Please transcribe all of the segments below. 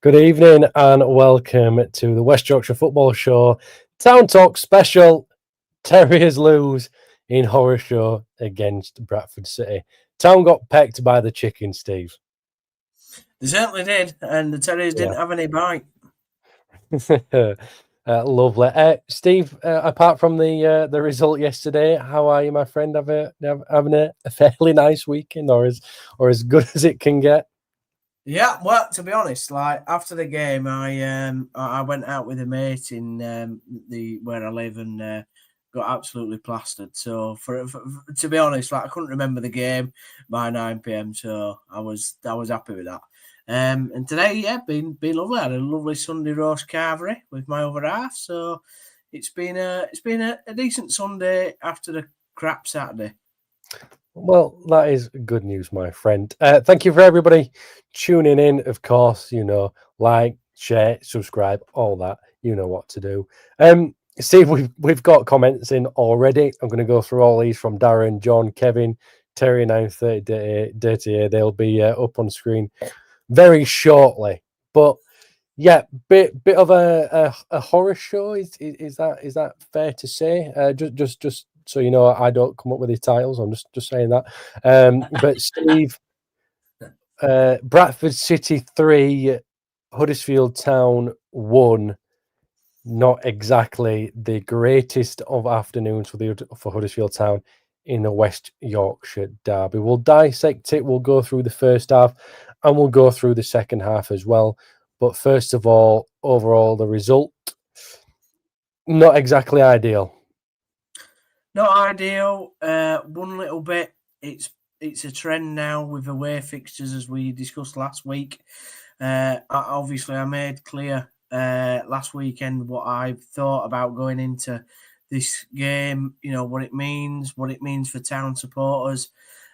Good evening and welcome to the West Yorkshire Football Show Town Talk Special. Terriers lose in horror show against Bradford City. Town got pecked by the chicken, Steve. They certainly did, and the Terriers didn't have any bite. Lovely. Steve, apart from the result yesterday, how are you, my friend? Having a fairly nice weekend, or as good as it can get? Yeah, well, to be honest, like after the game, I went out with a mate in the where I live and got absolutely plastered. So for to be honest, like I couldn't remember the game by 9 p.m. So I was happy with that. And today, yeah, been lovely. I had a lovely Sunday roast carvery with my other half. So it's been a decent Sunday after the crap Saturday. Well, that is good news, my friend. Thank you for everybody tuning in. Of course, like, share, subscribe, all that. You know what to do. Steve, we've got comments in already. I'm going to go through all these from Darren, John, Kevin, Terry, 930 Dirty. They'll be up on screen very shortly. But yeah, bit of a horror show. Is that fair to say? Just so you know, I don't come up with the titles. I'm just saying that. But Steve, Bradford City 3, Huddersfield Town 1. Not exactly the greatest of afternoons for Huddersfield Town in the West Yorkshire derby. We'll dissect it. We'll go through the first half, and we'll go through the second half as well. But first of all, overall, the result not exactly ideal. Not ideal. One little bit. It's a trend now with away fixtures, as we discussed last week. Obviously, I made clear last weekend what I thought about going into this game. You know what it means for town supporters.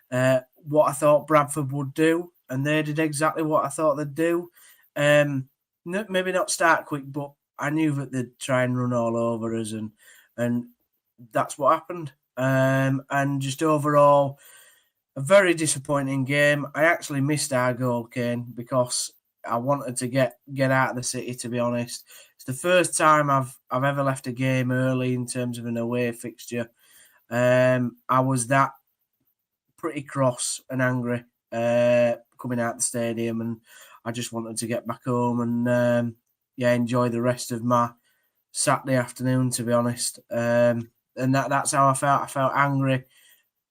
What I thought Bradford would do, and they did exactly what I thought they'd do. Maybe not start quick, but I knew that they'd try and run all over us, and that's what happened. And just overall, a very disappointing game. I actually missed our goal, Kaine, because I wanted to get out of the city, to be honest. It's the first time I've ever left a game early in terms of an away fixture. I was that pretty cross and angry coming out the stadium, and I just wanted to get back home and enjoy the rest of my Saturday afternoon, to be honest. And that's how I felt. I felt angry,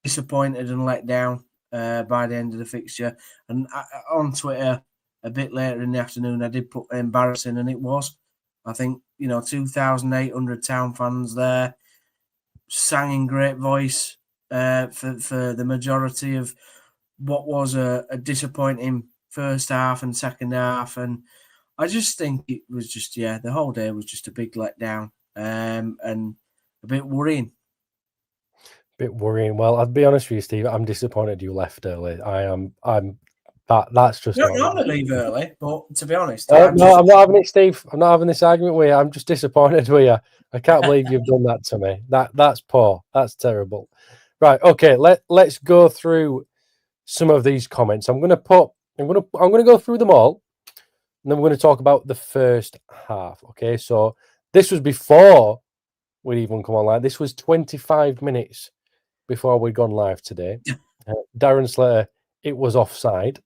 disappointed, and let down by the end of the fixture. And on Twitter, a bit later in the afternoon, I did put embarrassing, and it was. I think 2,800 town fans there sang in great voice for the majority of what was a disappointing first half and second half, and I just think it was just the whole day was just a big letdown and a bit worrying. Well, I'll be honest with you, Steve. I'm disappointed you left early. That's just You don't not. normally leave early, but to be honest, No, I'm not having it, Steve. I'm not having this argument with you. I'm just disappointed with you. I can't believe you've done that to me. That's poor. That's terrible. Right. Okay. Let's go through some of these comments. I'm gonna go through them all, and then we're going to talk about the first half. Okay. So this was before we'd even come online. This was 25 minutes before we'd gone live today. Darren Slater, it was offside.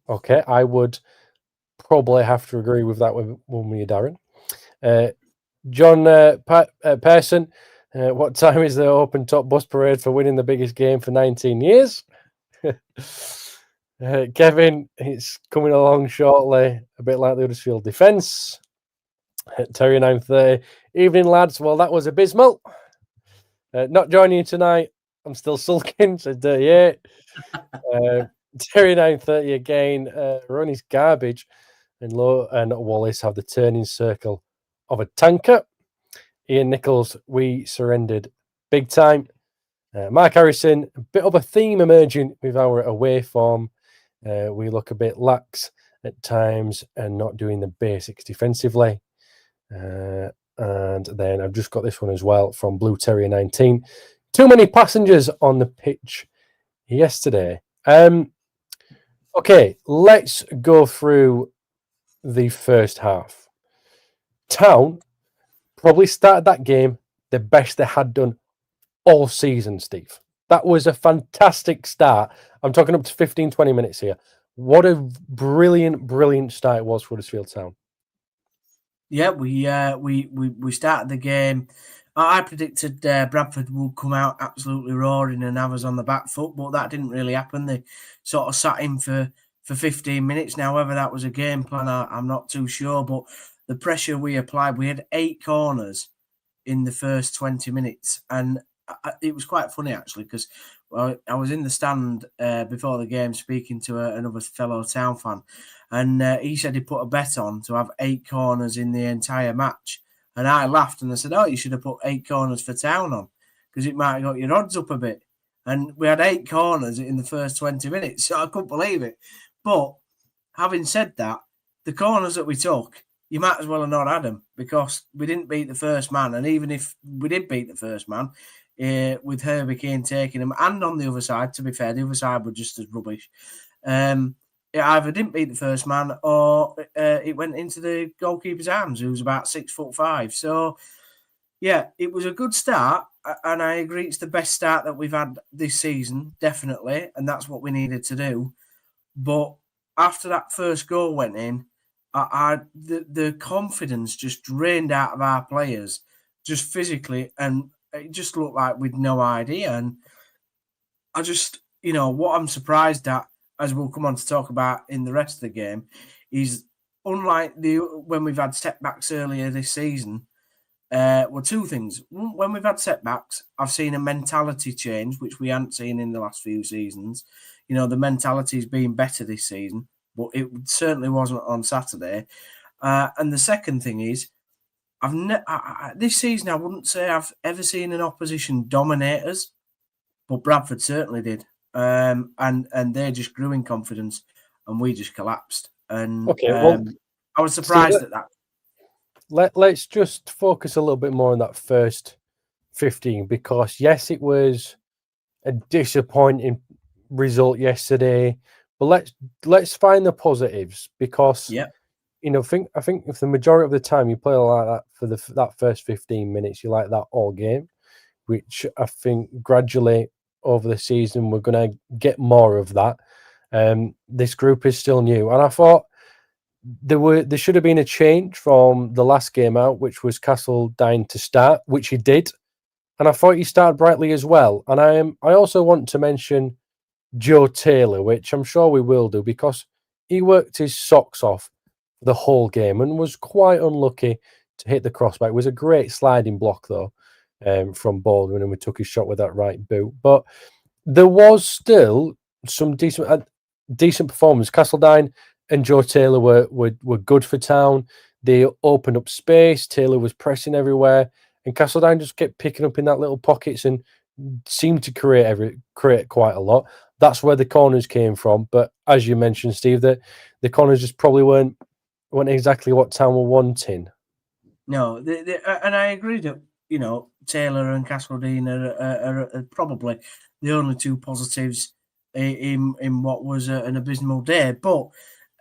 Okay, I would probably have to agree with that with me, Darren. John Pearson, what time is the open top bus parade for winning the biggest game for 19 years? Kevin, it's coming along shortly, a bit like the Huddersfield defence. Terry 930, evening lads. Well, that was abysmal. Not joining you tonight. I'm still sulking, said 38. Terry 930 again. Ronnie's garbage, and Lowe and Wallace have the turning circle of a tanker. Ian Nichols, we surrendered big time. Mark Harrison, a bit of a theme emerging with our away form. We look a bit lax at times and not doing the basics defensively. And then I've just got this one as well from Blue Terrier 19. Too many passengers on the pitch yesterday. Okay, let's go through the first half. Town probably started that game the best they had done all season, Steve. That was a fantastic start. I'm talking up to 15, 20 minutes here. What a brilliant start it was for Huddersfield Town. Yeah, we started the game. I predicted Bradford would come out absolutely roaring and have us on the back foot, but that didn't really happen. They sort of sat in for 15 minutes. Now, whether that was a game plan, I'm not too sure, but the pressure we applied, we had 8 corners in the first 20 minutes. And it was quite funny, actually, because I was in the stand before the game speaking to another fellow Town fan, and he said he put a bet on to have 8 corners in the entire match. And I laughed and I said, oh, you should have put 8 corners for Town on because it might have got your odds up a bit. And we had 8 corners in the first 20 minutes, so I couldn't believe it. But having said that, the corners that we took, you might as well have not had them because we didn't beat the first man. And even if we did beat the first man, with Herbie Kaine taking them, and on the other side, to be fair, the other side were just as rubbish. It either didn't beat the first man or it went into the goalkeeper's arms, who was about 6'5". So, yeah, it was a good start, and I agree it's the best start that we've had this season, definitely, and that's what we needed to do. But after that first goal went in, the confidence just drained out of our players, just physically, and it just looked like we'd no idea. And I just, what I'm surprised at, as we'll come on to talk about in the rest of the game, is unlike when we've had setbacks earlier this season, well, 2 things. When we've had setbacks, I've seen a mentality change, which we hadn't seen in the last few seasons. The mentality's been better this season, but it certainly wasn't on Saturday. And the second thing is, this season, I wouldn't say I've ever seen an opposition dominate us, but Bradford certainly did. And they just grew in confidence, and we just collapsed. And I was surprised at that. Let's just focus a little bit more on that first 15, because yes, it was a disappointing result yesterday, but let's find the positives, because I think if the majority of the time you play like that for that first 15 minutes, you like that all game, which I think gradually over the season we're going to get more of that. This group is still new, and I thought there should have been a change from the last game out, which was Castledine to start, which he did, and I thought he started brightly as well. And I also want to mention Joe Taylor, which I'm sure we will do, because he worked his socks off the whole game and was quite unlucky to hit the crossbar. It was a great sliding block, though, from Baldwin, and we took his shot with that right boot. But there was still some decent performance. Castledine and Joe Taylor were good for Town. They opened up space. Taylor was pressing everywhere, and Castledine just kept picking up in that little pockets and seemed to create quite a lot. That's where the corners came from. But as you mentioned, Steve, the corners just probably weren't exactly what Town were wanting. No, and I agree that Taylor and Castledine are probably the only 2 positives in what was an abysmal day. But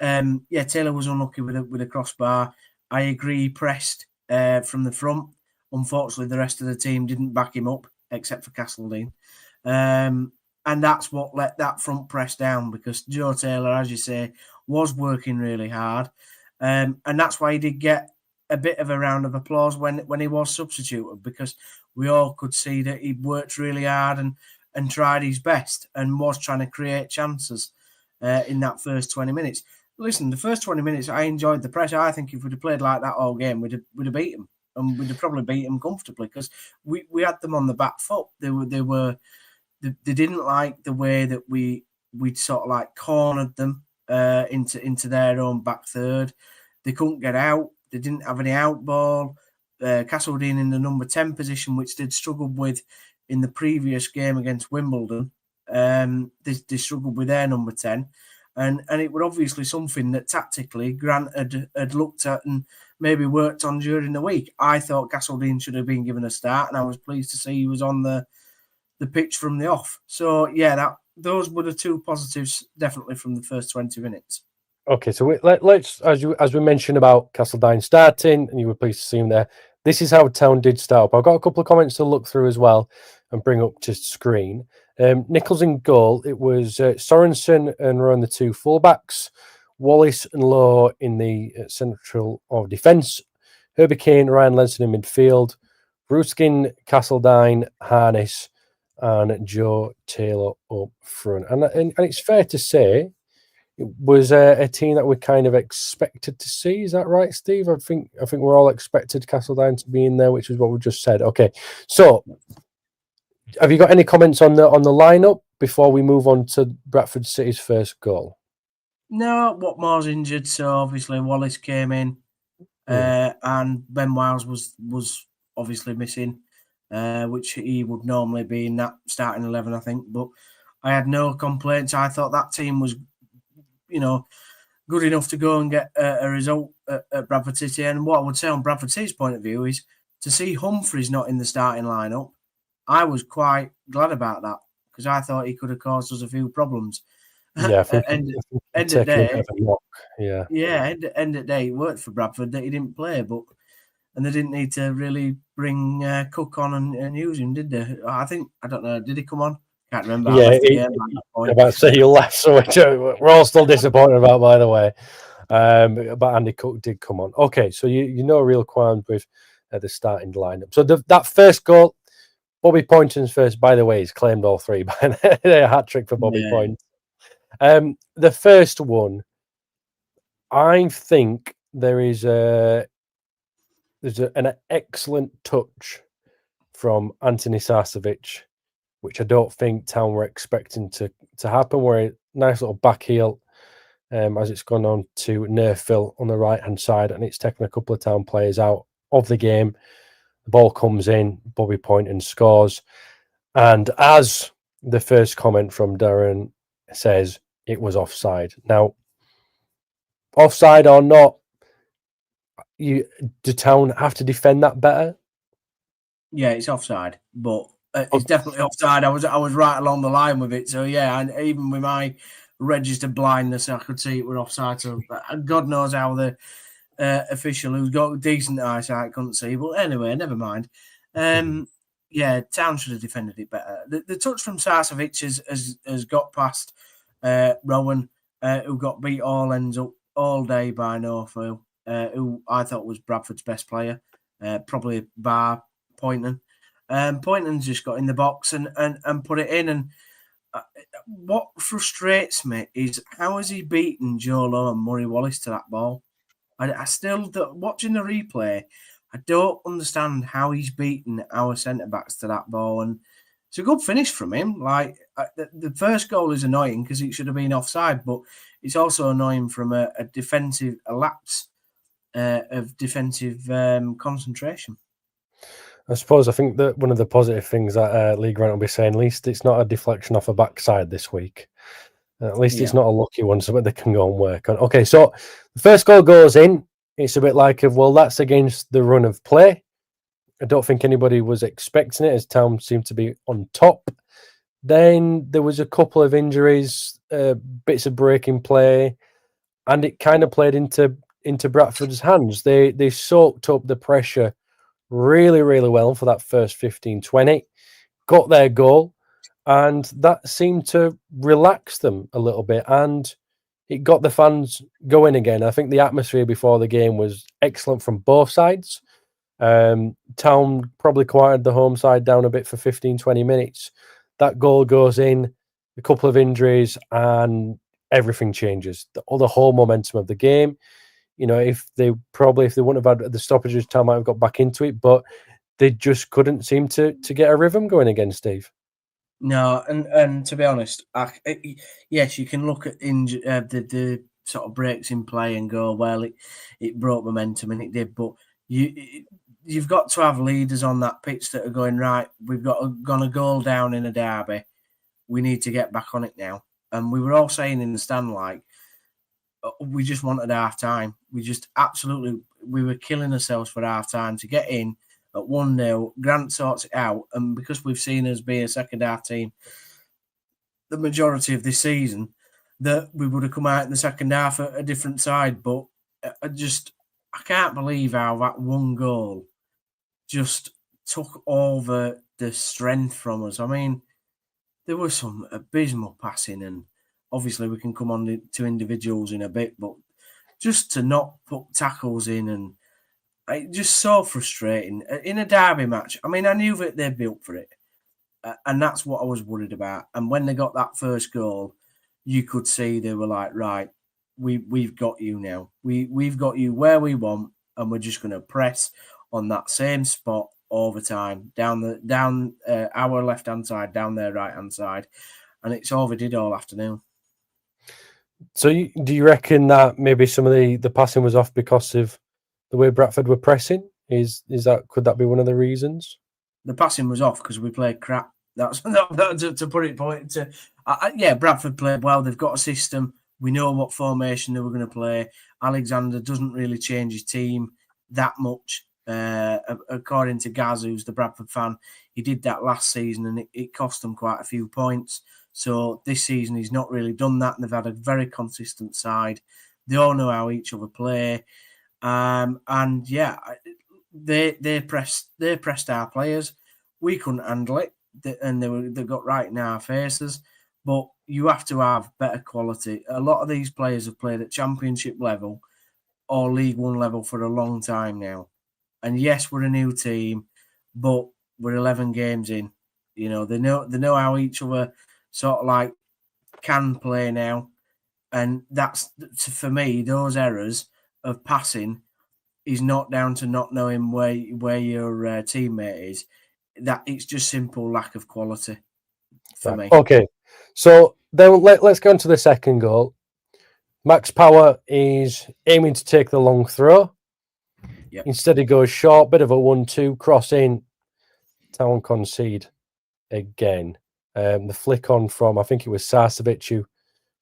Taylor was unlucky with a crossbar. I agree, he pressed from the front. Unfortunately, the rest of the team didn't back him up, except for Castledine. And that's what let that front press down, because Joe Taylor, as you say, was working really hard. And that's why he did get a bit of a round of applause when he was substituted, because we all could see that he worked really hard and tried his best and was trying to create chances in that first 20 minutes. Listen, the first 20 minutes, I enjoyed the pressure. I think if we'd have played like that all game, we'd have beat them, and we'd have probably beat them comfortably, because we had them on the back foot. They didn't like the way that we'd sort of like cornered them into their own back third. They couldn't get out. They didn't have any out ball. Castledine in the number 10 position, which they'd struggled with in the previous game against Wimbledon. They struggled with their number 10. And it was obviously something that tactically Grant had looked at and maybe worked on during the week. I thought Castledine should have been given a start, and I was pleased to see he was on the pitch from the off. So, those were the 2 positives, definitely, from the first 20 minutes. Okay, so let's as we mentioned about Castledine starting, and you were pleased to see him there. This is how Town did start up. I've got a couple of comments to look through as well and bring up to screen. Nichols in goal. It was Sorensen and Rowan, the two fullbacks. Wallace and Law in the central of defence. Herbie Kaine, Ryan Lenson in midfield. Ruskin, Castledine, Harness, and Joe Taylor up front. And it's fair to say it was a team that we kind of expected to see. Is that right, Steve? I think we're all expected Castledine to be in there, which is what we just said. Okay, so have you got any comments on the lineup before we move on to Bradford City's first goal? No, Watmore's injured, so obviously Wallace came in, and Ben Wiles was obviously missing, which he would normally be in that starting 11, I think. But I had no complaints. I thought that team was, good enough to go and get a result at Bradford City. And what I would say on Bradford City's point of view is to see Humphreys not in the starting lineup, I was quite glad about that because I thought he could have caused us a few problems. Yeah, I think end of taking a day, bit of a knock. Yeah, end of day, it worked for Bradford that he didn't play, and they didn't need to really bring Cook on and use him, did they? I don't know. Did he come on? Can't remember. I left the game at that point. I'm about to say you left, so we're all still disappointed about, by the way. But Andy Cook did come on. Okay, so you know real qualms with the starting lineup. So that first goal, Bobby Poynton's first, by the way, he's claimed all three by a hat trick for Bobby Poynton. The first one, I think there's an excellent touch from Anthony Sarcevic, which I don't think Town were expecting to happen, where a nice little back heel as it's gone on to Nerfville on the right-hand side, and it's taken a couple of Town players out of the game. The ball comes in, Bobby Poynton scores, and as the first comment from Darren says, it was offside. Now, offside or not, do Town have to defend that better? Yeah, it's offside, but it's definitely offside. I was right along the line with it. So yeah, and even with my registered blindness, I could see it were offside. So God knows how the official who's got decent eyesight couldn't see. But anyway, never mind. Yeah, Town should have defended it better. The touch from Sarcevic has got past Rowan, who got beat all ends up all day by Norfolk, who I thought was Bradford's best player, probably bar Poynton. Poynton's just got in the box and put it in. And what frustrates me is how has he beaten Joe Lowe and Murray Wallace to that ball? I still, watching the replay, I don't understand how he's beaten our centre-backs to that ball. And it's a good finish from him. Like the first goal is annoying because it should have been offside, but it's also annoying from a lapse of defensive concentration. I suppose I think that one of the positive things that Lee Grant will be saying, at least it's not a deflection off a backside this week. At least it's not a lucky one, so that they can go and work on. Okay, so the first goal goes in. It's a bit like, that's against the run of play. I don't think anybody was expecting it, as Town seemed to be on top. Then there was a couple of injuries, bits of breaking play, and it kind of played into Bradford's hands. They soaked up the pressure really, really well for that first 15-20, got their goal, and that seemed to relax them a little bit, and it got the fans going again. I think the atmosphere before the game was excellent from both sides. Town probably quieted the home side down a bit for 15-20 minutes. That goal goes in, a couple of injuries, and everything changes. The whole momentum of the game. If they wouldn't have had the stoppages, Town might have got back into it, but they just couldn't seem to get a rhythm going again, Steve. No, and to be honest, yes, you can look at the sort of breaks in play and go, well, it brought momentum, and it did, but you've got to have leaders on that pitch that are going, right, we've gone a goal down in a derby, we need to get back on it now. And we were all saying in the stand, like, we just wanted half time. We were killing ourselves for half time to get in at 1-0. Grant sorts it out. And because we've seen us be a second half team the majority of this season, that we would have come out in the second half a different side. But I can't believe how that one goal just took all the strength from us. I mean, there was some abysmal passing, and obviously we can come on to individuals in a bit, but just to not put tackles in, and it's just so frustrating. In a derby match, I mean, I knew that they'd be up for it, and that's what I was worried about. And when they got that first goal, you could see they were like, right, we've got you now. We've got you where we want, and we're just going to press on that same spot all the time, down our left-hand side, down their right-hand side. And it's all they did all afternoon. So do you reckon that maybe some of the passing was off because of the way Bradford were pressing? Could that be one of the reasons? The passing was off because we played crap. That's to put it point. Yeah, Bradford played well. They've got a system. We know what formation they were going to play. Alexander doesn't really change his team that much. According to Gaz, who's the Bradford fan, he did that last season and it cost them quite a few points. So this season he's not really done that, and they've had a very consistent side. They all know how each other play, and yeah, they pressed our players. We couldn't handle it, and they got right in our faces. But you have to have better quality. A lot of these players have played at Championship level or League One level for a long time now. And yes, we're a new team, but we're 11 games in. You know, they know how each other sort of like can play now. And that's, for me, those errors of passing is not down to not knowing where your teammate is. That it's just simple lack of quality for me. Okay, so then let's go into the second goal. Max Power is aiming to take the long throw. Yep. Instead, he goes short, bit of a 1-2 cross in. Town concede again. The flick on from, I think it was Sarcevic, who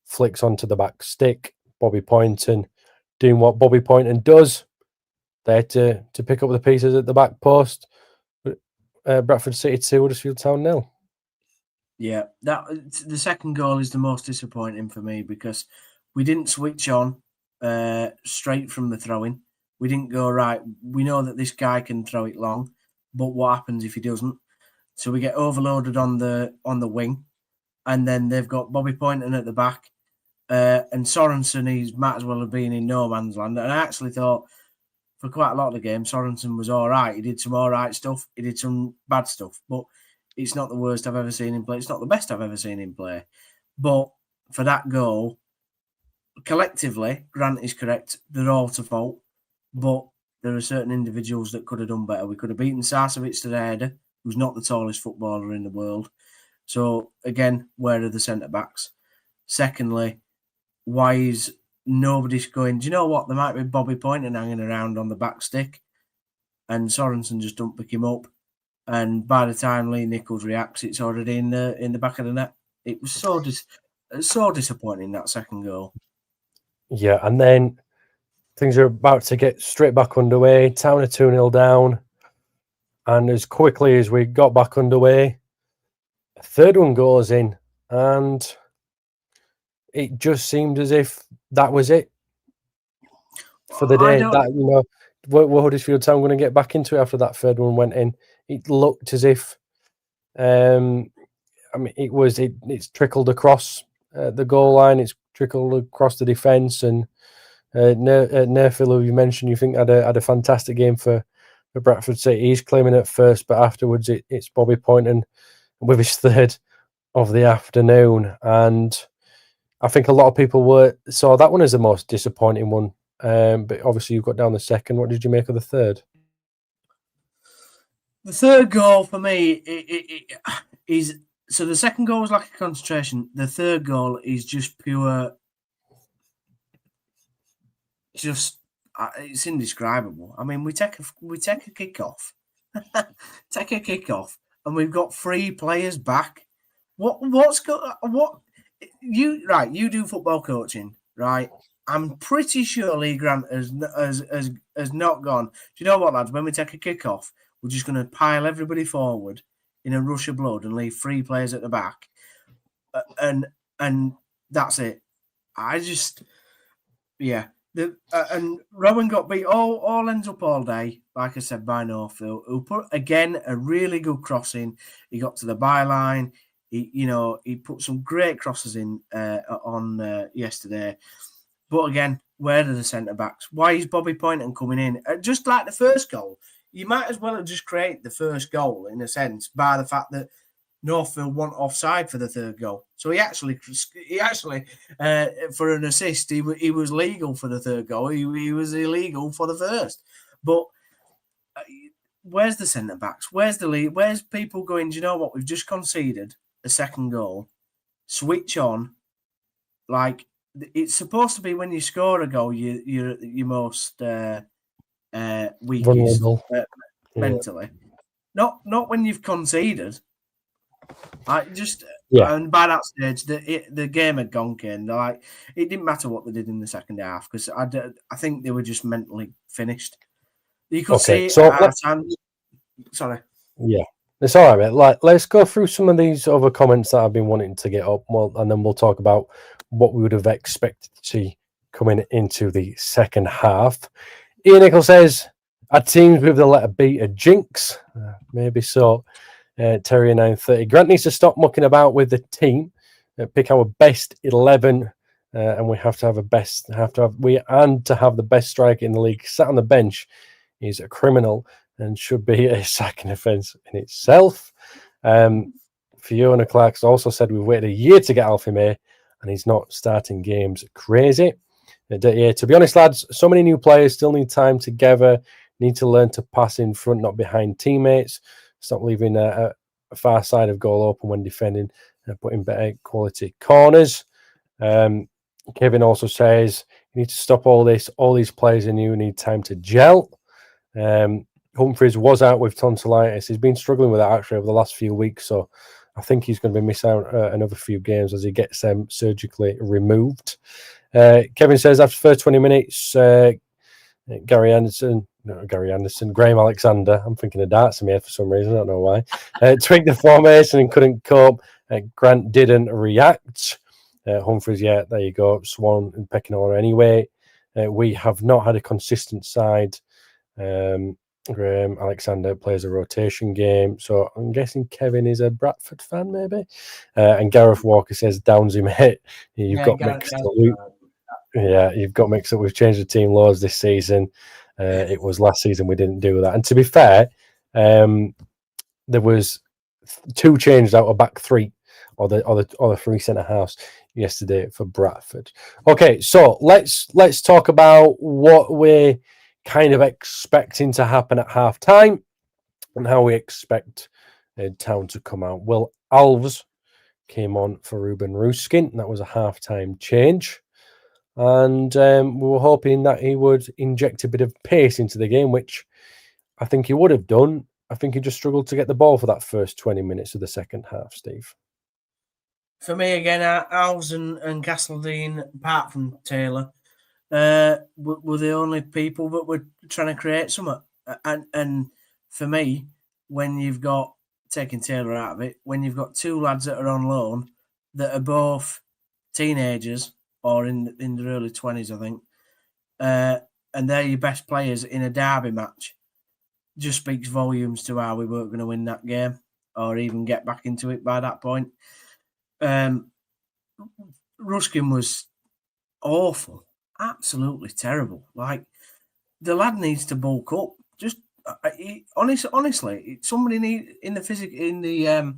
flicks onto the back stick. Bobby Poynton doing what Bobby Poynton does, there to pick up the pieces at the back post. Bradford City 2, Huddersfield Town 0. Yeah, the second goal is the most disappointing for me because we didn't switch on straight from the throwing. We didn't go, right, we know that this guy can throw it long, but what happens if he doesn't? So we get overloaded on the wing, and then they've got Bobby Poynton at the back, and Sorensen, he might as well have been in no man's land. And I actually thought for quite a lot of the game, Sorensen was all right. He did some all right stuff. He did some bad stuff, but it's not the worst I've ever seen him play. It's not the best I've ever seen him play. But for that goal, collectively, Grant is correct. They're all to fault. But there are certain individuals that could have done better. We could have beaten Sarcevic to the header, who's not the tallest footballer in the world. So, again, where are the centre-backs? Secondly, why is nobody's going, do you know what? There might be Bobby Poynton hanging around on the back stick, and Sorensen just don't pick him up. And by the time Lee Nichols reacts, it's already in the back of the net. It was so disappointing, that second goal. Yeah, and then things are about to get straight back underway. Town are 2-0 down. And as quickly as we got back underway, a third one goes in. And it just seemed as if that was it for the day. That, you know, were Huddersfield Town going to get back into it after that third one went in? It looked as if, I mean, it's trickled across the goal line. It's trickled across the defence, and Nerfil, who you mentioned, you think had a fantastic game for Bradford City. He's claiming it first, but afterwards it's Bobby Poynton with his third of the afternoon. And I think a lot of people saw that one as the most disappointing one. But obviously you've got down the second. What did you make of the third? The third goal for me is, so the second goal was like a concentration. The third goal is just pure, it's indescribable. I mean, we take a kick off, and we've got 3 players back. You do football coaching, right? I'm pretty sure Lee Grant has not gone, do you know what, lads? When we take a kick off, we're just going to pile everybody forward in a rush of blood and leave 3 players at the back, and that's it. I just, yeah. And Rowan got beat all ends up all day, like I said, by Northfield, who put, again, a really good crossing. He got to the byline. He put some great crosses in on yesterday. But again, where are the centre-backs? Why is Bobby Poynton coming in? Just like the first goal, you might as well have just created the first goal, in a sense, by the fact that Northfield want offside for the third goal. So he actually for an assist, he was legal for the third goal. He was illegal for the first. But where's the centre backs? Where's the lead? Where's people going? Do you know what? We've just conceded a second goal. Switch on. Like, it's supposed to be when you score a goal, you're most weakest mentally. Not when you've conceded. And by that stage, the game had gone, Kaine. Like, it didn't matter what they did in the second half, because I think they were just mentally finished. You could see it at our time. Sorry. Yeah, it's all right, mate. Let's go through some of these other comments that I've been wanting to get up, and then we'll talk about what we would have expected to see coming into the second half. Ian Nichols says, "Our teams with the letter B a jinx." Maybe so. Terrier 930. Grant needs to stop mucking about with the team. Pick our best 11, and we have to have the best striker in the league. Sat on the bench is a criminal and should be a sacking offence in itself. Fiona Clark's also said we've waited a year to get Alfie May, and he's not starting games. Crazy. To be honest, lads, so many new players still need time together. Need to learn to pass in front, not behind teammates. Stop leaving a far side of goal open when defending, and putting better quality corners. Kevin also says you need to stop all this. All these players in you need time to gel. Humphreys was out with tonsillitis. He's been struggling with that actually over the last few weeks, so I think he's going to be missing out another few games as he gets them surgically removed. Kevin says after the first 20 minutes, Graham Alexander, I'm thinking of darts in my head for some reason, I don't know why, tweaked the formation and couldn't cope. Grant didn't react. Humphreys, yeah, there you go, Swan and pecking order anyway. We have not had a consistent side. Graham Alexander plays a rotation game, so I'm guessing Kevin is a Bradford fan, maybe. And Gareth Walker says, Downsy, mate, you've got mixed up. Yeah, you've got mixed up. We've changed the team loads this season. It was last season we didn't do that. And to be fair, there was 2 changed out of back 3 or the 3 centre halves yesterday for Bradford. Okay, so let's talk about what we're kind of expecting to happen at half time and how we expect Town to come out. Well, Alves came on for Ruben Ruskin. That was a half-time change. And we were hoping that he would inject a bit of pace into the game, which I think he would have done. I think he just struggled to get the ball for that first 20 minutes of the second half, Steve. For me, again, Alves and Castledine, apart from Taylor, were the only people that were trying to create something. And for me, when you've got, taking Taylor out of it, when you've got 2 lads that are on loan that are both teenagers, or in their early 20s, I think. And they're your best players in a derby match. Just speaks volumes to how we weren't going to win that game or even get back into it by that point. Ruskin was awful. Absolutely terrible. Like, the lad needs to bulk up. Just honestly, somebody in the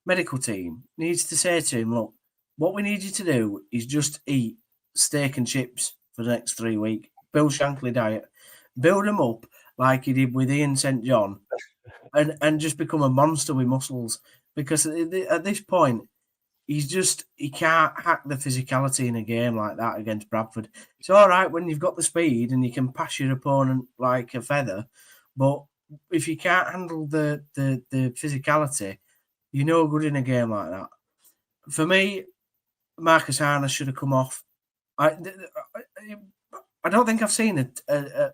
medical team needs to say to him, look, what we need you to do is just eat steak and chips for the next 3 weeks. Bill Shankly diet. Build him up like he did with Ian St. John and just become a monster with muscles. Because at this point, he can't hack the physicality in a game like that against Bradford. It's all right when you've got the speed and you can pass your opponent like a feather, but if you can't handle the physicality, you're no good in a game like that. For me, Marcus Harness should have come off. I don't think I've seen it.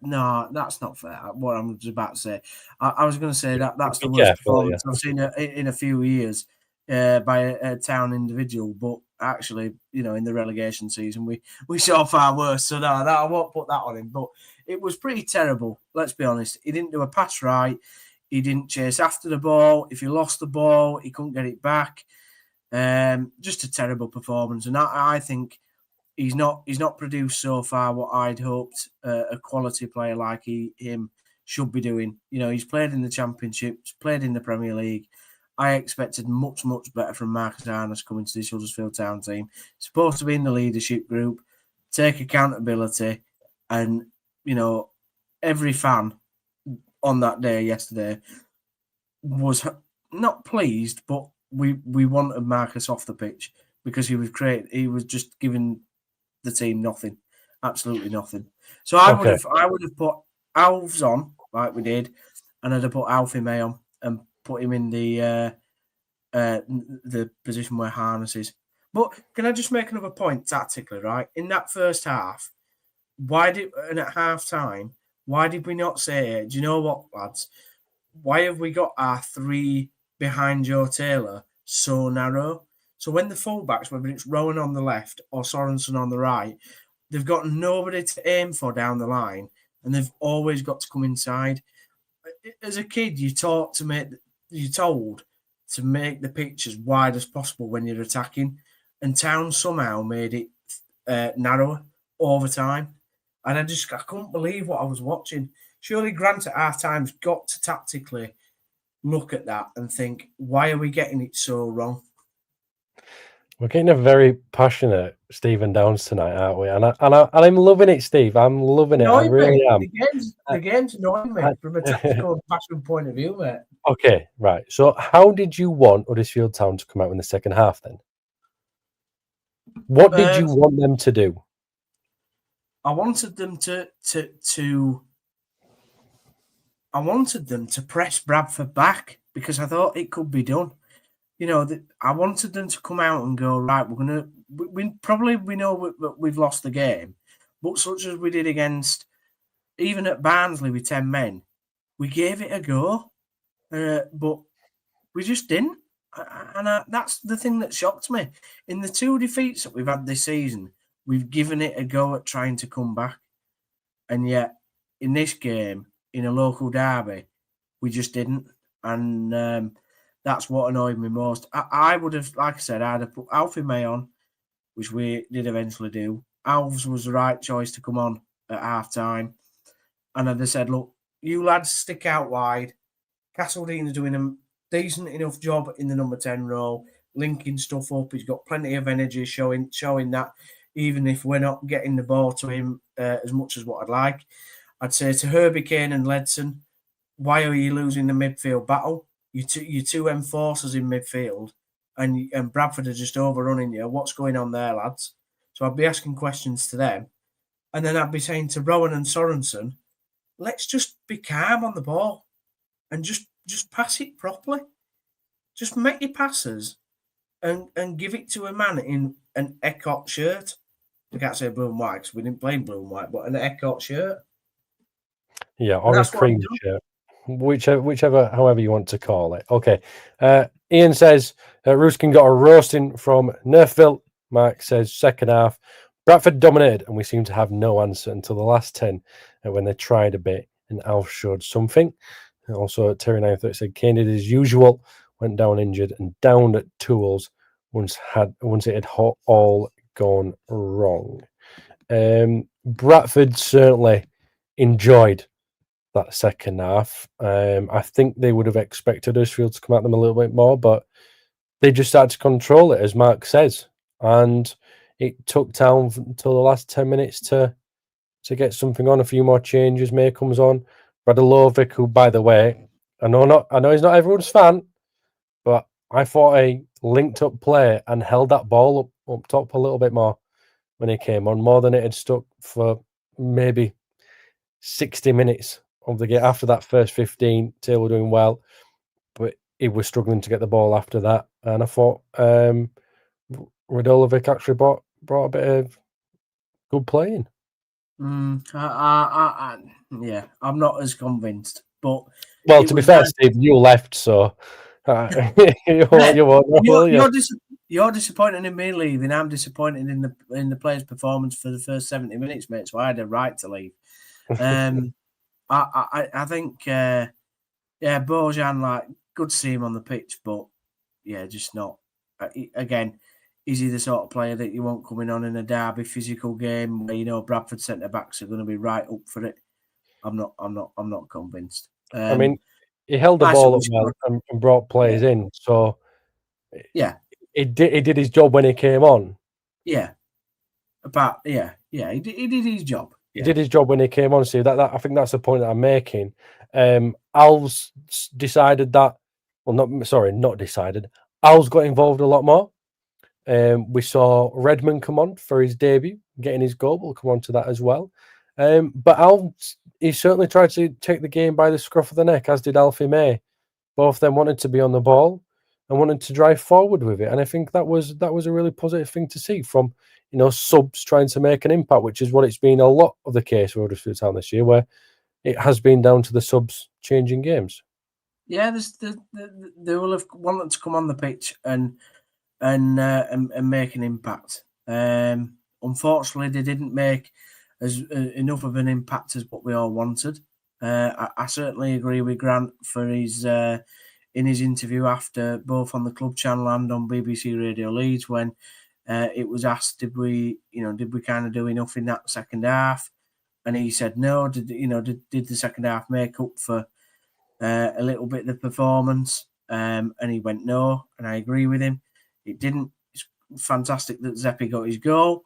No, that's not fair. What I'm about to say. I was going to say that's the worst performance I've seen in a few years. by a Town individual, but actually, in the relegation season, we saw far worse. So no, I won't put that on him. But it was pretty terrible. Let's be honest. He didn't do a pass right. He didn't chase after the ball. If he lost the ball, he couldn't get it back. Just a terrible performance, and I think he's not produced so far what I'd hoped a quality player like him should be doing. He's played in the Championship, he's played in the Premier League. I expected much, much better from Marcus Harness coming to this Huddersfield Town team. Supposed to be in the leadership group, take accountability, and every fan on that day yesterday was not pleased, but we wanted Marcus off the pitch because he was just giving the team nothing, absolutely nothing. So I would have put Alves on like we did, and I'd have put Alfie May on and put him in the position where Harness is. But can I just make another point tactically? Right, in that first half, and at half time, why did we not say, do you know what, lads? Why have we got our three behind Joe Taylor so narrow? So when the fullbacks, whether it's Rowan on the left or Sorensen on the right, they've got nobody to aim for down the line, and they've always got to come inside. As a kid, you're told to make the pitch as wide as possible when you're attacking, and Town somehow made it narrower over time. And I couldn't believe what I was watching. Surely Grant at half time's got to tactically look at that and think, why are we getting it so wrong? We're getting a very passionate Stephen Downs tonight, aren't we? And I'm loving it, Steve. I'm loving it. I really am. The game's annoying me from a tactical and passion point of view, mate. Okay, right. So how did you want Huddersfield Town to come out in the second half then? What did you want them to do? I wanted them to press Bradford back because I thought it could be done. I wanted them to come out and go, right, we know we've lost the game, but such as we did against, even at Barnsley with 10 men, we gave it a go, but we just didn't. And that's the thing that shocked me. In the two defeats that we've had this season, we've given it a go at trying to come back. And yet, in this game, in a local derby, we just didn't. And that's what annoyed me most. I would have, like I said, I'd have put Alfie May on, which we did eventually do. Alves was the right choice to come on at half-time. And I'd have said, look, you lads stick out wide. Castledean's doing a decent enough job in the number 10 role, linking stuff up. He's got plenty of energy, showing that even if we're not getting the ball to him as much as what I'd like. I'd say to Herbie, Kaine and Ledson, why are you losing the midfield battle? You two enforcers in midfield, and Bradford are just overrunning you. What's going on there, lads? So I'd be asking questions to them. And then I'd be saying to Rowan and Sorensen, let's just be calm on the ball and just pass it properly. Just make your passes and give it to a man in an Eckhart shirt. I can't say blue and white because we didn't play in blue and white, but an Eckhart shirt. Yeah, or a cream shirt. Whichever, however you want to call it. Okay. Ian says, Ruskin got a roasting from Nerfville. Mark says, second half, Bradford dominated, and we seem to have no answer until the last 10 when they tried a bit, and Alf showed something. And also, Terry 930 said, Kaine did as usual, went down injured and downed at tools once it had all gone wrong. Bradford certainly enjoyed that second half. I think they would have expected Huddersfield to come at them a little bit more, but they just started to control it, as Mark says. And it took Town until the last 10 minutes to get something on. A few more changes. May comes on. Radolovic, who, by the way, I know he's not everyone's fan, but I thought he linked up play and held that ball up top a little bit more when he came on, more than it had stuck for maybe 60 minutes of the game. After that first 15, Taylor doing well, but he was struggling to get the ball after that. And I thought Radolovic actually brought a bit of good playing. Yeah, I'm not as convinced. But well, to be fair, Steve, you left, so You won't know, will you? You're disappointed in me leaving. I'm disappointed in the player's performance for the first 70 minutes, mate. So I had a right to leave. I think, Bojan, like, good to see him on the pitch, but yeah, just not. Again, is he the sort of player that you want coming on in a derby physical game where Bradford centre backs are going to be right up for it? I'm not convinced. I mean, he held the ball up well and brought players in, so yeah, he did his job when he came on. Yeah, he did his job. He did his job when he came on. See that I think that's the point that I'm making. Al's decided that. Well, not decided. Al's got involved a lot more. We saw Redmond come on for his debut, getting his goal. We'll come on to that as well. But Al, he certainly tried to take the game by the scruff of the neck, as did Alfie May. Both of them wanted to be on the ball and wanted to drive forward with it. And I think that was a really positive thing to see from subs trying to make an impact, which is what it's been a lot of the case with Huddersfield Town this year, where it has been down to the subs changing games. Yeah, they will have wanted to come on the pitch and make an impact. Unfortunately, they didn't make enough of an impact as what we all wanted. I certainly agree with Grant for his in his interview after, both on the club channel and on BBC Radio Leeds, when it was asked, did we kind of do enough in that second half? And he said no. Did the second half make up for a little bit of the performance? And he went no, and I agree with him. It didn't. It's fantastic that Zeppi got his goal,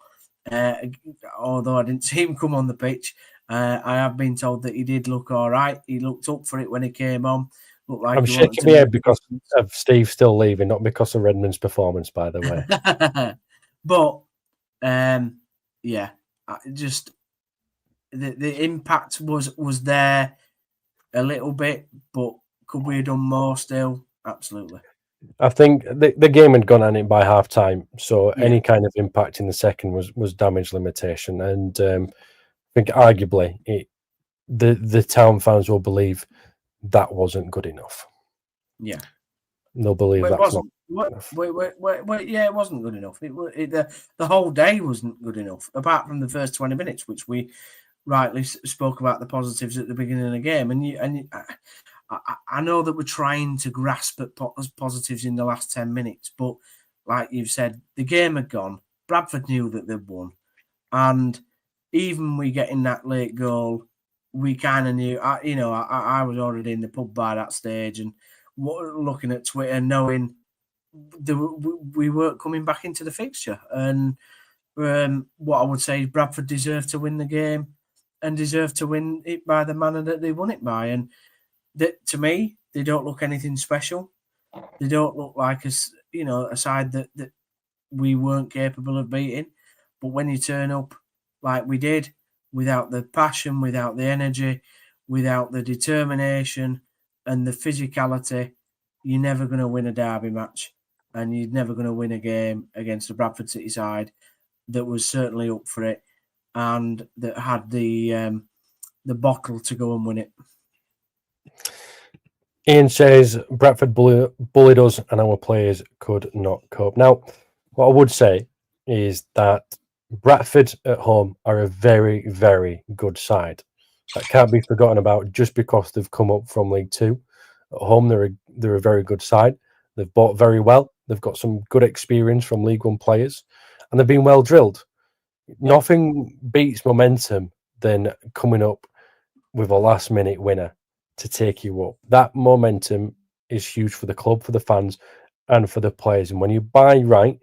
although I didn't see him come on the pitch. I have been told that he did look all right. He looked up for it when he came on. Looked like I'm shaking my head because of Steve still leaving, not because of Redmond's performance, by the way. But just the impact was there a little bit, but could we have done more still? Absolutely. I think the game had gone on it by half time, so any kind of impact in the second was damage limitation, and I think arguably the town fans will believe that wasn't good enough. Yeah, they'll believe that's not. It wasn't good enough. The whole day wasn't good enough, apart from the first 20 minutes, which we rightly spoke about the positives at the beginning of the game, and I know that we're trying to grasp at positives in the last 10 minutes, but like you've said, the game had gone. Bradford knew that they'd won. And even we getting that late goal, we kind of knew, I was already in the pub by that stage and looking at Twitter, knowing we weren't coming back into the fixture. And what I would say is Bradford deserved to win the game and deserved to win it by the manner that they won it by. And to me, they don't look anything special. They don't look like a side that we weren't capable of beating. But when you turn up like we did, without the passion, without the energy, without the determination and the physicality, you're never going to win a derby match, and you're never going to win a game against the Bradford City side that was certainly up for it and that had the bottle to go and win it. Ian says Bradford bullied us and our players could not cope. Now, what I would say is that Bradford at home are a very, very good side. That can't be forgotten about just because they've come up from League Two. At home, they're a very good side. They've bought very well. They've got some good experience from League One players, and they've been well drilled. Nothing beats momentum than coming up with a last-minute winner to take you up. That momentum is huge for the club, for the fans, and for the players. And when you buy right,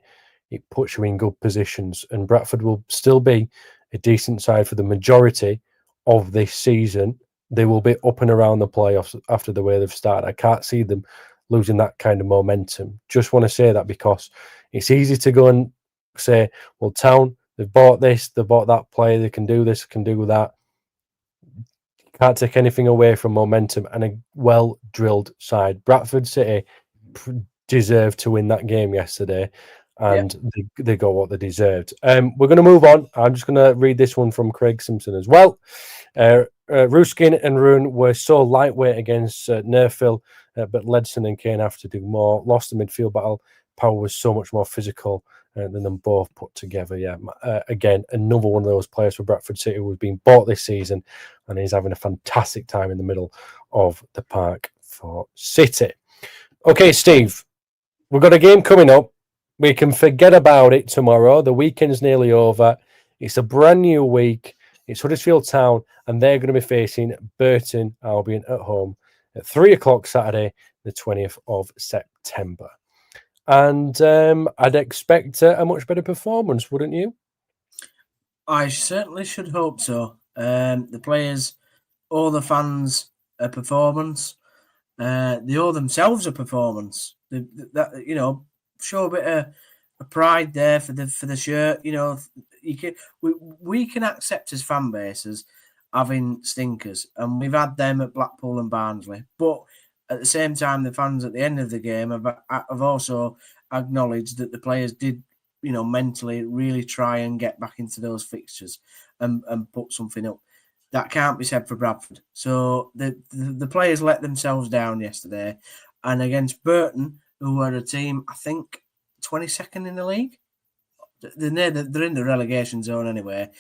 it puts you in good positions. And Bradford will still be a decent side for the majority of this season. They will be up and around the playoffs after the way they've started. I can't see them losing that kind of momentum. Just want to say that because it's easy to go and say, well, Town, they've bought this, they've bought that player, they can do this, can do that. Can't take anything away from momentum and a well-drilled side. Bradford City deserved to win that game yesterday, and they got what they deserved. We're going to move on. I'm just going to read this one from Craig Simpson as well. Ruskin and Rune were so lightweight against Nerfil, but Ledson and Kaine have to do more. Lost the midfield battle. Power was so much more physical than them both put together. Yeah, again, another one of those players for Bradford City who's been bought this season, and he's having a fantastic time in the middle of the park for City. Okay, Steve, we've got a game coming up. We can forget about it tomorrow. The weekend's nearly over. It's a brand new week. It's Huddersfield Town, and they're going to be facing Burton Albion at home at 3 o'clock Saturday, the 20th of September. And I'd expect a much better performance, wouldn't you? I certainly should hope so. The players owe the fans a performance. They owe themselves a performance. That show a bit of pride there for the shirt. We can accept as fan bases having stinkers, and we've had them at Blackpool and Barnsley. But at the same time, the fans at the end of the game have also acknowledged that the players did, mentally really try and get back into those fixtures and put something up. That can't be said for Bradford. So the players let themselves down yesterday, and against Burton, who were a team, I think, 22nd in the league. They're in the relegation zone anyway,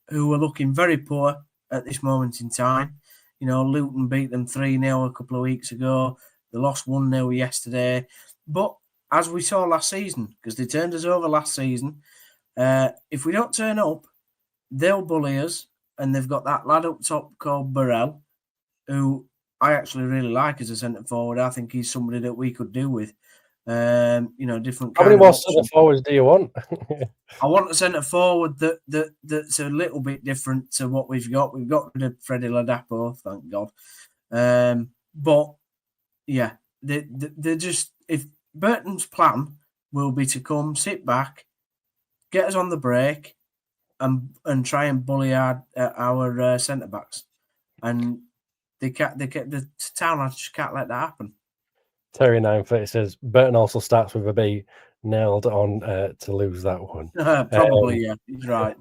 who were looking very poor at this moment in time. Luton beat them 3-0 a couple of weeks ago. They lost 1-0 yesterday. But as we saw last season, because they turned us over last season, if we don't turn up, they'll bully us. And they've got that lad up top called Burrell, who I actually really like as a centre forward. I think he's somebody that we could do with. Different. How many more centre forwards do you want? I want a centre forward that's a little bit different to what we've got. We've got rid of Freddie Ladapo, thank God. But yeah, they're just, if Burton's plan will be to come, sit back, get us on the break, and try and bully our centre backs, and the town just can't let that happen. Terry 930 says Burton also starts with a B. Nailed on to lose that one. Probably, yeah, he's right.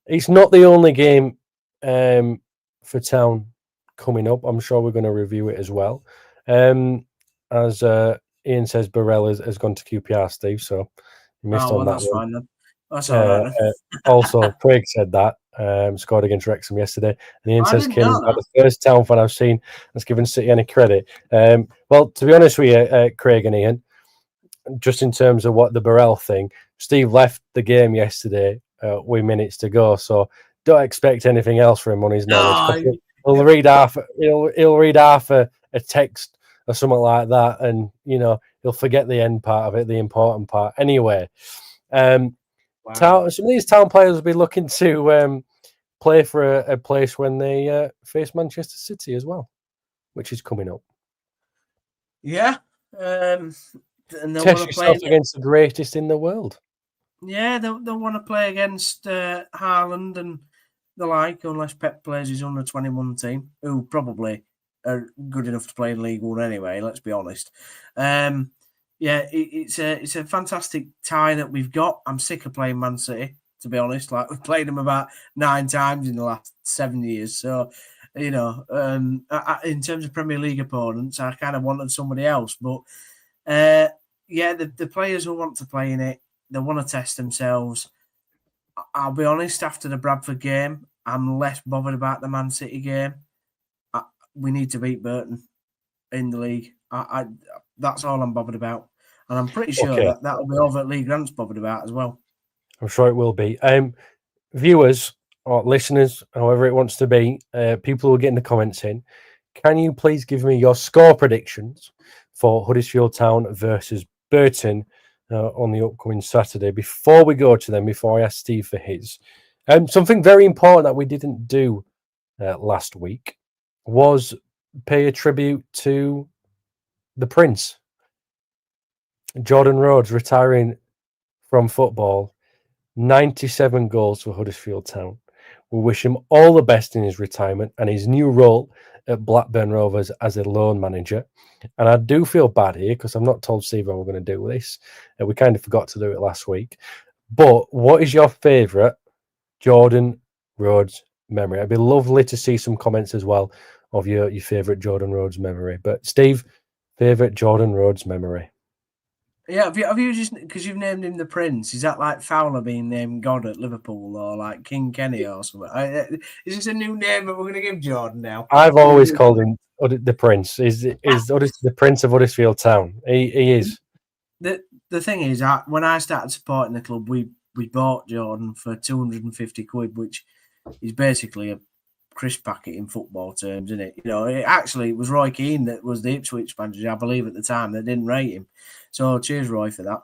It's not the only game for Town coming up. I'm sure we're going to review it as well. As Ian says, Burrell has gone to QPR, Steve. So you missed on that. That's fine then. That's all right. Also, Craig said that scored against Wrexham yesterday, and Ian says Kaine is the first Town fan I've seen that's given City any credit. Well, to be honest with you, Craig and Ian, just in terms of what the Burrell thing, Steve left the game yesterday with minutes to go, so don't expect anything else from him on his knowledge. He'll read half. He'll read half a text or something like that, and he'll forget the end part of it, the important part. Anyway. Wow. Some of these Town players will be looking to play for a place when they face Manchester City as well, which is coming up. Yeah. And test yourself against the greatest in the world. Yeah, they'll want to play against Haaland and the like, unless Pep plays his under-21 team, who probably are good enough to play in League One anyway, let's be honest. Yeah, it's a fantastic tie that we've got. I'm sick of playing Man City, to be honest. Like, we've played them about 9 times in the last 7 years. So, in terms of Premier League opponents, I kind of wanted somebody else. But, the players who want to play in it, they want to test themselves. I'll be honest, after the Bradford game, I'm less bothered about the Man City game. We need to beat Burton in the league. That's all I'm bothered about. And I'm pretty sure that'll be all that Lee Grant's bothered about as well. I'm sure it will be. Viewers or listeners, however it wants to be, people who are getting the comments in, can you please give me your score predictions for Huddersfield Town versus Burton on the upcoming Saturday? Before we go to them, before I ask Steve for his, something very important that we didn't do last week was pay a tribute to the Prince, Jordan Rhodes, retiring from football. 97 goals for Huddersfield Town. We wish him all the best in his retirement and his new role at Blackburn Rovers as a loan manager. And I do feel bad here because I'm not told Steve how we're going to do this. We kind of forgot to do it last week. But what is your favourite Jordan Rhodes memory? It'd be lovely to see some comments as well of your favourite Jordan Rhodes memory. But Steve, favourite Jordan Rhodes memory? Yeah, have you just, because you've named him the Prince, is that like Fowler being named God at Liverpool, or like King Kenny or something? Is this a new name that we're going to give Jordan now? I've always called him the Prince. Is the Prince of Huddersfield Town. He is. The thing is, when I started supporting the club, we bought Jordan for 250 quid, which is basically a crisp packet in football terms, isn't it? You know, it was Roy Keane that was the Ipswich manager, I believe, at the time, that didn't rate him. So cheers, Roy, for that.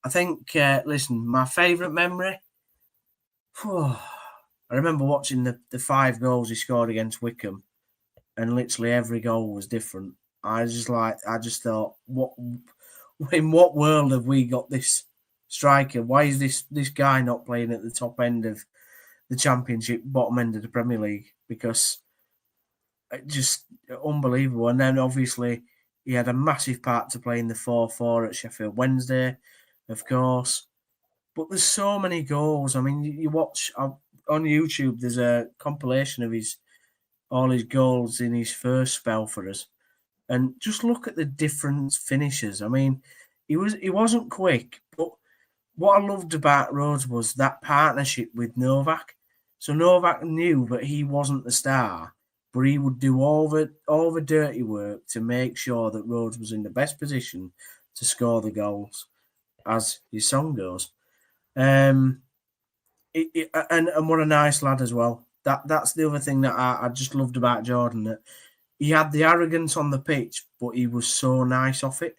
I think, listen, my favourite memory, I remember watching the 5 goals he scored against Wickham, and literally every goal was different. I just thought, in what world have we got this striker? Why is this guy not playing at the top end of the Championship, bottom end of the Premier League? Because just unbelievable. And then obviously he had a massive part to play in the 4-4 at Sheffield Wednesday, of course. But there's so many goals. I mean, you watch on YouTube, there's a compilation of all his goals in his first spell for us. And just look at the different finishes. I mean, he wasn't quick, but what I loved about Rhodes was that partnership with Novak. So Novak knew that he wasn't the star, but he would do all the dirty work to make sure that Rhodes was in the best position to score the goals, as his song goes. And what a nice lad as well. That's the other thing that I just loved about Jordan, that he had the arrogance on the pitch, but he was so nice off it.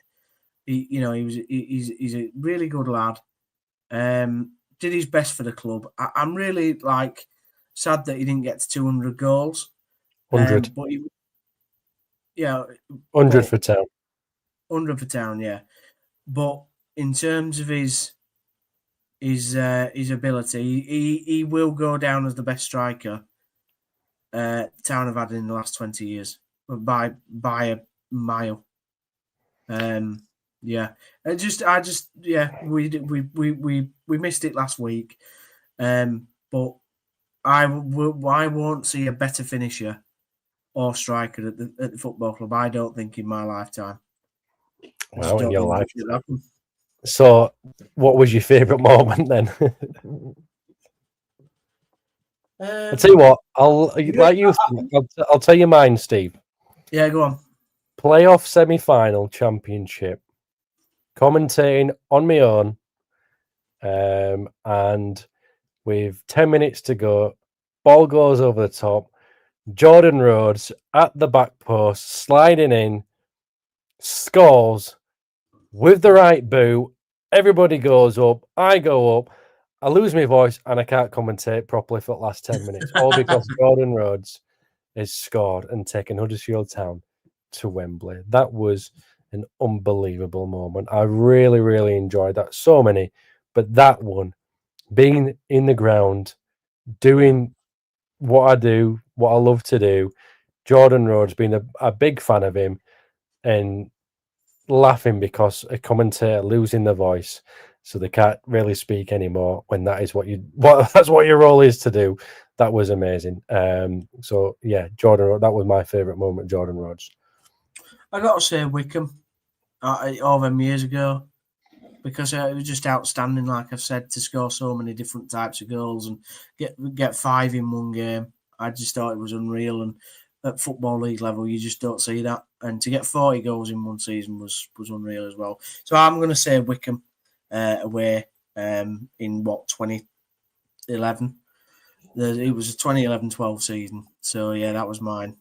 He's a really good lad. Did his best for the club. I'm really sad that he didn't get to 200 goals. 100. But 100 for Town. 100 for Town, yeah. But in terms of his ability, he will go down as the best striker Town have had in the last 20 years by a mile. We missed it last week, but I won't see a better finisher or striker at the football club, I don't think, in my lifetime. Wow, in your lifetime. So, what was your favourite moment then? I'll tell you what. I'll tell you mine, Steve. Yeah, go on. Playoff semi-final Championship, commentating on my own, and with 10 minutes to go, ball goes over the top. Jordan Rhodes at the back post, sliding in, scores with the right boot. Everybody goes up. I go up. I lose my voice and I can't commentate properly for the last 10 minutes, all because Jordan Rhodes has scored and taken Huddersfield Town to Wembley. That was an unbelievable moment. I really, really enjoyed that. So many, but that one, being in the ground, doing what I do, what I love to do, Jordan Rhodes, being a big fan of him, and laughing because a commentator losing their voice, so they can't really speak anymore when that's what your role is to do. That was amazing. So yeah, Jordan, that was my favourite moment, Jordan Rhodes. I got to say Wickham, all them years ago, because it was just outstanding, like I've said, to score so many different types of goals and get 5 in one game. I just thought it was unreal, and at Football League level, you just don't see that. And to get 40 goals in one season was unreal as well. So I'm going to say Wickham away in 2011. It was a 2011-12 season. So yeah, that was mine.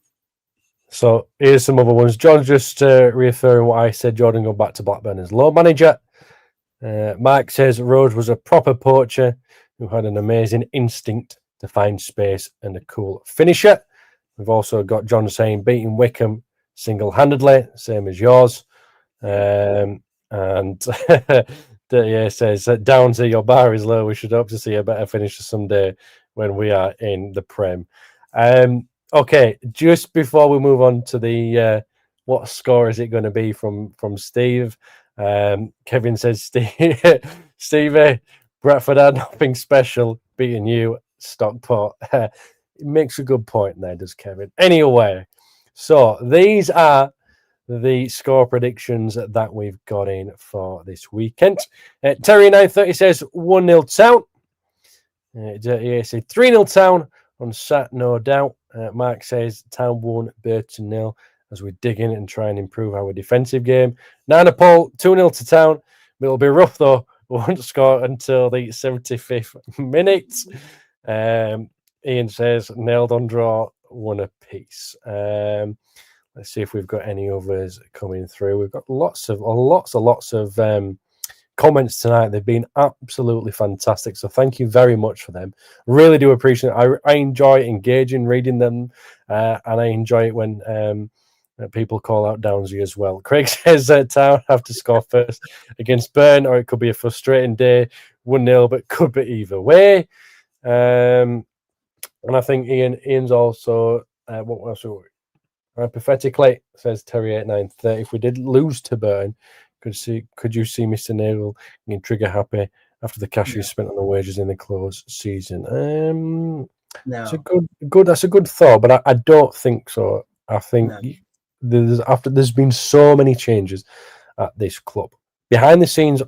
So here's some other ones. John's just reaffirming what I said. Jordan go back to Blackburn as loan manager. Mike says Rhodes was a proper poacher who had an amazing instinct to find space and a cool finisher. We've also got John saying beating Wickham single-handedly, same as yours. And yeah, says down to your bar is low. We should hope to see a better finisher someday when we are in the Prem. Okay, just before we move on to the what score is it going to be from Steve? Kevin says, Stevie, Bradford had nothing special beating you Stockport. It makes a good point there, does Kevin? Anyway, so these are the score predictions that we've got in for this weekend. Terry 930 says 1-0 Town. Dirty said 3-0 Town on Sat, no doubt. Mark says Town 1, Burton 0 as we dig in and try and improve our defensive game. Nana Paul 2-0 to Town. It'll be rough though. We won't score until the 75th minute. Ian says nailed on draw, 1 apiece. Let's see if we've got any others coming through. We've got lots of comments tonight. They've been absolutely fantastic. So thank you very much for them. Really do appreciate it. I enjoy engaging, reading them, and I enjoy it when people call out Downsy as well. Craig says Town have to score first against Burn, or it could be a frustrating day, 1-0, but could be either way. And I think Ian's also what else? Pathetically says Terry 8930. If we did lose to Burn, could you see Mr. Nagle being trigger happy after the cash he's spent on the wages in the close season? No. That's a good thought, but I don't think so. I think there's been so many changes at this club. Behind the scenes,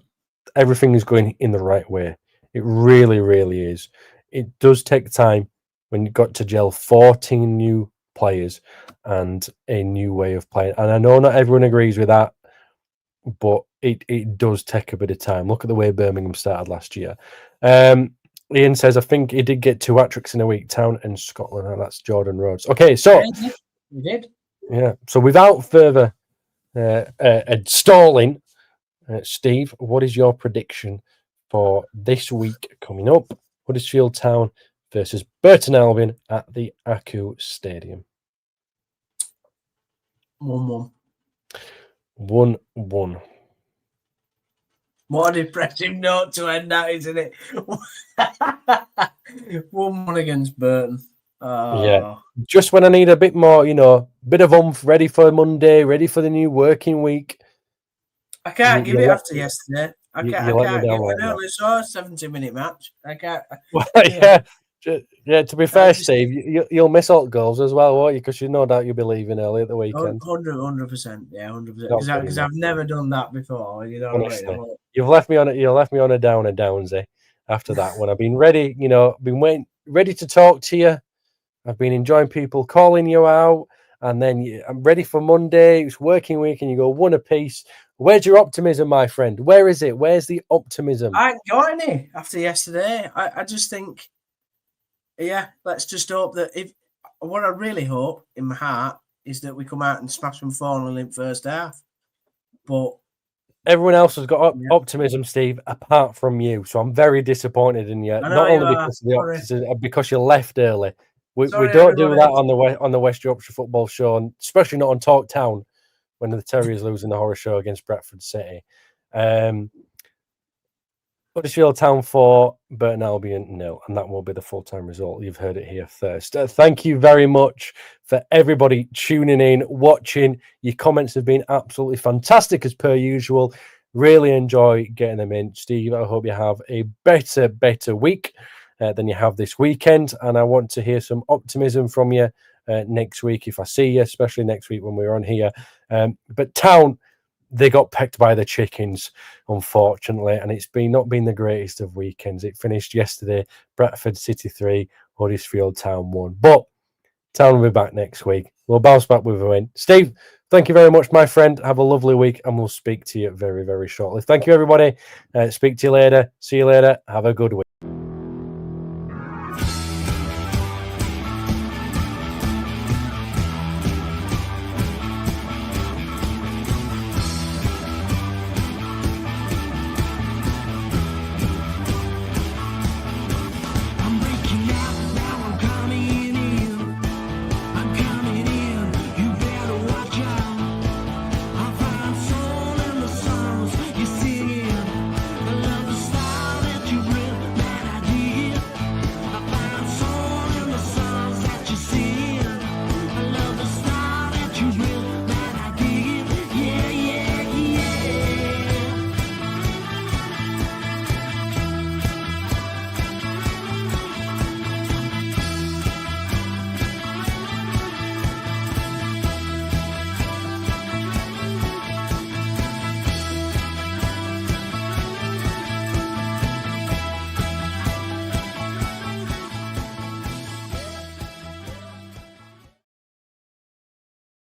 everything is going in the right way. It really, really is. It does take time when you've got to gel 14 new players and a new way of playing. And I know not everyone agrees with that, but it does take a bit of time. Look at the way Birmingham started last year. Ian says, I think he did get 2 hat-tricks in a week, Town and Scotland. And that's Jordan Rhodes. Okay, so... We did. Yeah, so without further stalling, Steve, what is your prediction for this week coming up? Huddersfield Town versus Burton Albion at the Aku Stadium. 1-1. 1-1. What a depressive note to end that, isn't it? 1-1 against Burton. Yeah, just when I need a bit more, bit of oomph, ready for Monday, ready for the new working week. I can't give it after yesterday. I can't give it. Like I only saw a 70-minute match. I can't. Well, yeah. To be fair, Steve, you'll miss all goals as well, won't you? Because no doubt you'll be leaving early at the weekend. 100%. Yeah, 100%. Because I've never done that before. You know what I mean? You've left me on a downsy after that when I've been ready. Been ready to talk to you. I've been enjoying people calling you out, and then I'm ready for Monday. It's working week, and you go 1 apiece. Where's your optimism, my friend? Where is it? Where's the optimism? I ain't got any after yesterday. I just think, let's just hope that what I really hope in my heart is that we come out and smash them 4-0 in first half. But everyone else has got optimism, Steve, apart from you. So I'm very disappointed in you. Not only because of the optimism, because you left early. We don't do that on the West Yorkshire Football Show, and especially not on Talk Town when the Terriers losing the horror show against Bradford City. Huddersfield Town 4, Burton Albion 0, and that will be the full-time result. You've heard it here first. Thank you very much for everybody tuning in, watching. Your comments have been absolutely fantastic as per usual. Really enjoy getting them in. Steve, I hope you have a better week than you have this weekend, and I want to hear some optimism from you next week if I see you, especially next week when we're on here. But Town, they got pecked by the chickens, unfortunately, and it's not been the greatest of weekends. It finished yesterday, Bradford City 3, Huddersfield Town 1. But Town will be back next week. We'll bounce back with a win. Steve, thank you very much, my friend. Have a lovely week, and we'll speak to you very, very shortly. Thank you, everybody. Speak to you later. See you later. Have a good week.